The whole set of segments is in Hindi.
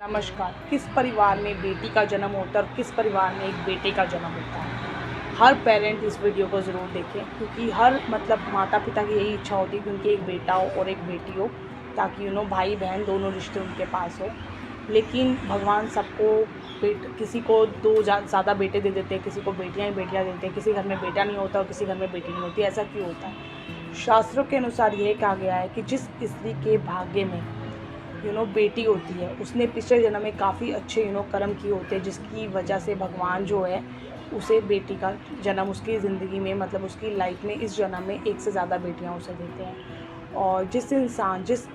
नमस्कार। किस परिवार में बेटी का जन्म होता है और किस परिवार में एक बेटे का जन्म होता है? हर पेरेंट इस वीडियो को ज़रूर देखें, क्योंकि हर माता पिता की यही इच्छा होती है कि उनकी एक बेटा हो और एक बेटी हो, ताकि भाई बहन दोनों रिश्ते उनके पास हो। लेकिन भगवान सबको किसी को दो ज़्यादा बेटे दे देते हैं, किसी को बेटियाँ ही बेटियाँ देते हैं, किसी घर में बेटा नहीं होता और किसी घर में बेटी नहीं होती। ऐसा क्यों होता है? शास्त्रों के अनुसार यह कहा गया है कि जिस स्त्री के भाग्य में बेटी होती है, उसने पिछले जन्म में काफ़ी अच्छे कर्म किए होते हैं, जिसकी वजह से भगवान जो है उसे बेटी का जन्म उसकी ज़िंदगी में उसकी लाइफ में इस जन्म में एक से ज़्यादा बेटियां उसे देते हैं। और जिस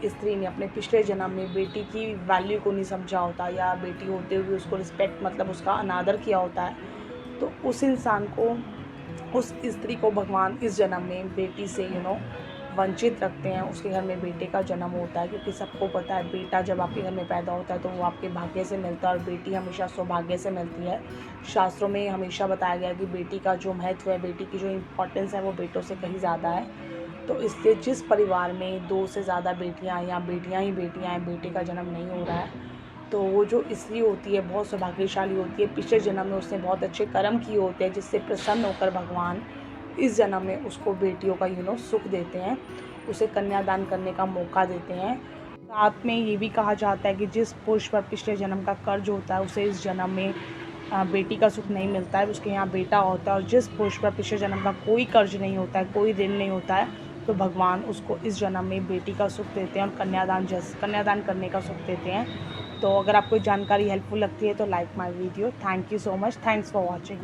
स्त्री ने अपने पिछले जन्म में बेटी की वैल्यू को नहीं समझा होता या बेटी होते हुए उसको रिस्पेक्ट उसका अनादर किया होता है, तो उस इंसान को, उस स्त्री को भगवान इस जन्म में बेटी से वंचित रखते हैं। उसके घर में बेटे का जन्म होता है, क्योंकि सबको पता है बेटा जब आपके घर में पैदा होता है तो वो आपके भाग्य से मिलता है और बेटी हमेशा सौभाग्य से मिलती है। शास्त्रों में हमेशा बताया गया है कि बेटी का जो महत्व है, बेटी की जो इम्पोर्टेंस है, वो बेटों से कहीं ज़्यादा है। तो इसलिए जिस परिवार में 2 से ज़्यादा बेटियाँ या बेटियाँ ही बेटियाँ हैं, बेटे का जन्म नहीं हो रहा है, तो वो जो स्त्री होती है बहुत सौभाग्यशाली होती है। पिछले जन्म में उसने बहुत अच्छे कर्म किए होते हैं, जिससे प्रसन्न होकर भगवान इस जन्म में उसको बेटियों का सुख देते हैं, उसे कन्यादान करने का मौका देते हैं। साथ में ये भी कहा जाता है कि जिस पुरुष पर पिछले जन्म का कर्ज होता है, उसे इस जन्म में बेटी का सुख नहीं मिलता है, उसके यहाँ बेटा होता है। और जिस पुरुष पर पिछले जन्म का कोई कर्ज नहीं होता है, कोई ऋण नहीं होता है, तो भगवान उसको इस जन्म में बेटी का सुख देते हैं और कन्यादान करने का सुख देते हैं। तो अगर आपको जानकारी हेल्पफुल लगती है तो like my video. Thank you so much. Thanks for watching.